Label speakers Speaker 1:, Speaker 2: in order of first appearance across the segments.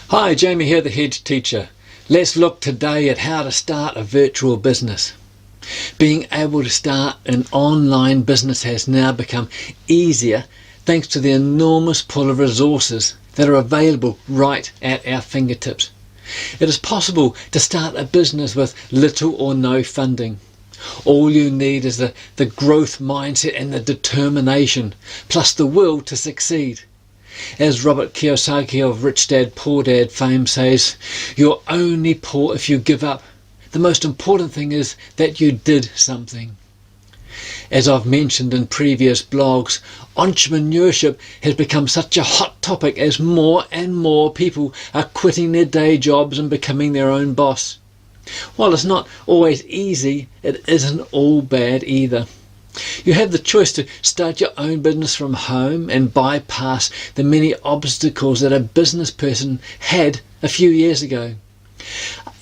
Speaker 1: Hi, Jamie here, the Head Teacher. Let's look today at how to start a virtual business. Being able to start an online business has now become easier thanks to the enormous pool of resources that are available right at our fingertips. It is possible to start a business with little or no funding. All you need is the growth mindset and the determination, plus the will to succeed. As Robert Kiyosaki of Rich Dad Poor Dad fame says, you're only poor if you give up. The most important thing is that you did something. As I've mentioned in previous blogs, entrepreneurship has become such a hot topic as more and more people are quitting their day jobs and becoming their own boss. While it's not always easy, it isn't all bad either. You have the choice to start your own business from home and bypass the many obstacles that a business person had a few years ago.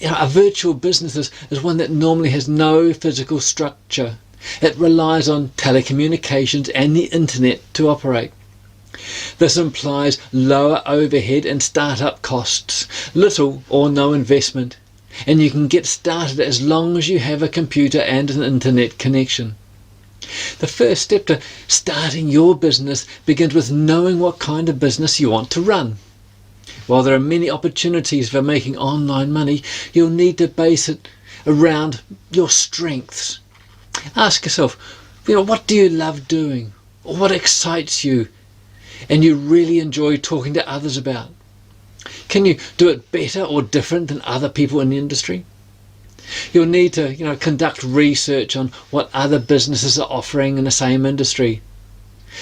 Speaker 1: A virtual business is one that normally has no physical structure. It relies on telecommunications and the internet to operate. This implies lower overhead and start-up costs, little or no investment, and you can get started as long as you have a computer and an internet connection. The first step to starting your business begins with knowing what kind of business you want to run. While there are many opportunities for making online money, you'll need to base it around your strengths. Ask yourself, what do you love doing? Or what excites you and you really enjoy talking to others about? Can you do it better or different than other people in the industry? You'll need to conduct research on what other businesses are offering in the same industry.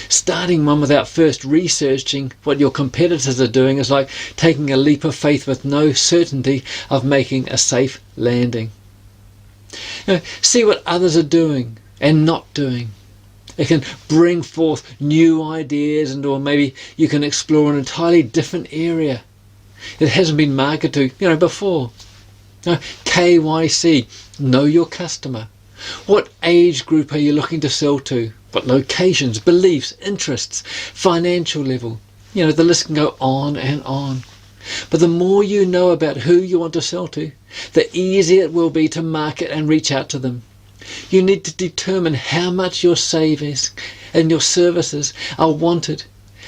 Speaker 1: Starting one without first researching what your competitors are doing is like taking a leap of faith with no certainty of making a safe landing. See what others are doing and not doing. It can bring forth new ideas, or maybe you can explore an entirely different area. It hasn't been marketed to before. KYC, know your customer. What age group are you looking to sell to? What locations, beliefs, interests, financial level? The list can go on and on. But the more you know about who you want to sell to, the easier it will be to market and reach out to them. You need to determine how much your savings and your services are wanted,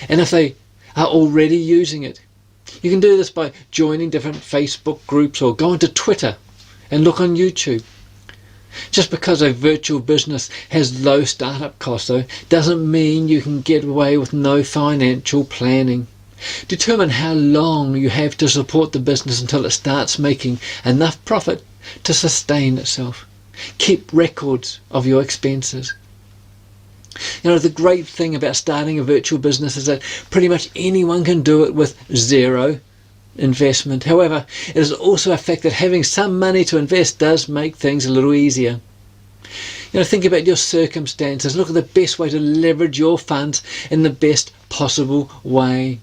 Speaker 1: and if they are already using it. You can do this by joining different Facebook groups or going to Twitter and look on YouTube. Just because a virtual business has low startup costs, though, doesn't mean you can get away with no financial planning. Determine how long you have to support the business until it starts making enough profit to sustain itself. Keep records of your expenses. The great thing about starting a virtual business is that pretty much anyone can do it with zero investment. However, it is also a fact that having some money to invest does make things a little easier. Think about your circumstances. Look at the best way to leverage your funds in the best possible way.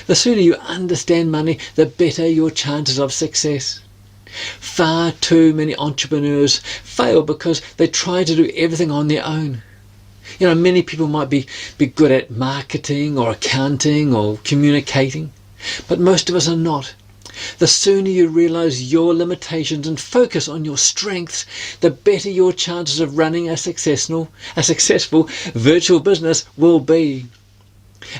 Speaker 1: The sooner you understand money, the better your chances of success. Far too many entrepreneurs fail because they try to do everything on their own. Many people might be good at marketing or accounting or communicating, but most of us are not. The sooner you realize your limitations and focus on your strengths, the better your chances of running a successful virtual business will be.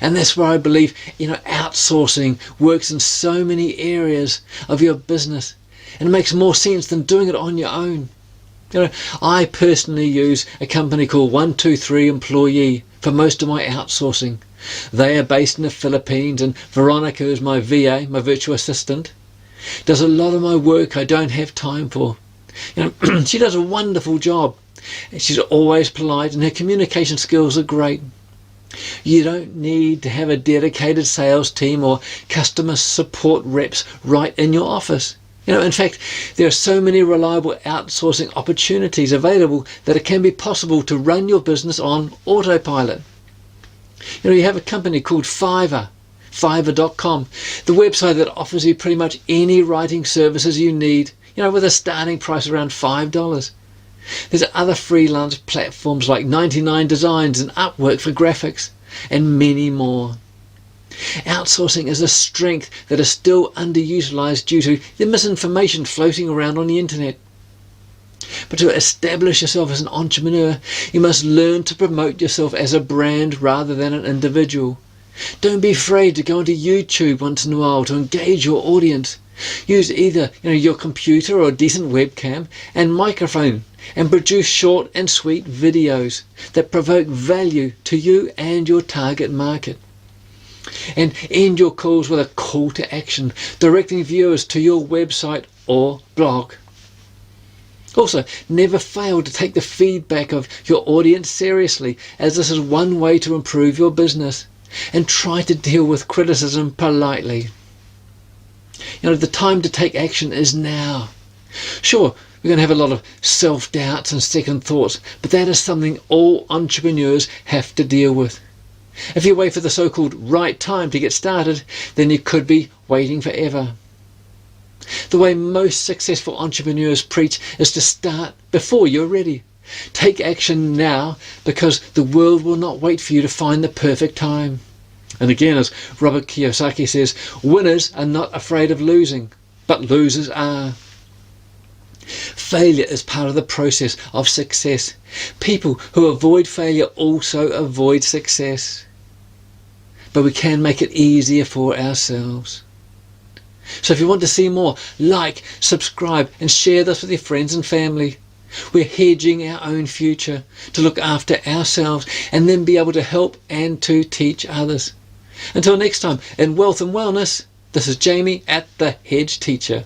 Speaker 1: And that's where I believe, outsourcing works in so many areas of your business, and it makes more sense than doing it on your own. I personally use a company called 123 Employee for most of my outsourcing. They are based in the Philippines, and Veronica is my VA, my virtual assistant. Does a lot of my work I don't have time for. She does a wonderful job. She's always polite and her communication skills are great. You don't need to have a dedicated sales team or customer support reps right in your office. In fact, there are so many reliable outsourcing opportunities available that it can be possible to run your business on autopilot. You have a company called Fiverr, Fiverr.com, the website that offers you pretty much any writing services you need, with a starting price around $5. There's other freelance platforms like 99 Designs and Upwork for graphics, and many more. Outsourcing is a strength that is still underutilized due to the misinformation floating around on the internet. But to establish yourself as an entrepreneur, you must learn to promote yourself as a brand rather than an individual. Don't be afraid to go onto YouTube once in a while to engage your audience. Use either your computer or a decent webcam and microphone and produce short and sweet videos that provoke value to you and your target market. And end your calls with a call to action, directing viewers to your website or blog. Also, never fail to take the feedback of your audience seriously, as this is one way to improve your business. And try to deal with criticism politely. The time to take action is now. Sure, we're going to have a lot of self-doubts and second thoughts, but that is something all entrepreneurs have to deal with. If you wait for the so-called right time to get started, then you could be waiting forever. The way most successful entrepreneurs preach is to start before you're ready. Take action now, because the world will not wait for you to find the perfect time. And again, as Robert Kiyosaki says, winners are not afraid of losing, but losers are. Failure is part of the process of success. People who avoid failure also avoid success. But we can make it easier for ourselves. So if you want to see more, like, subscribe and share this with your friends and family. We're hedging our own future to look after ourselves and then be able to help and to teach others. Until next time, in Wealth and Wellness, this is Jamie at The Hedge Teacher.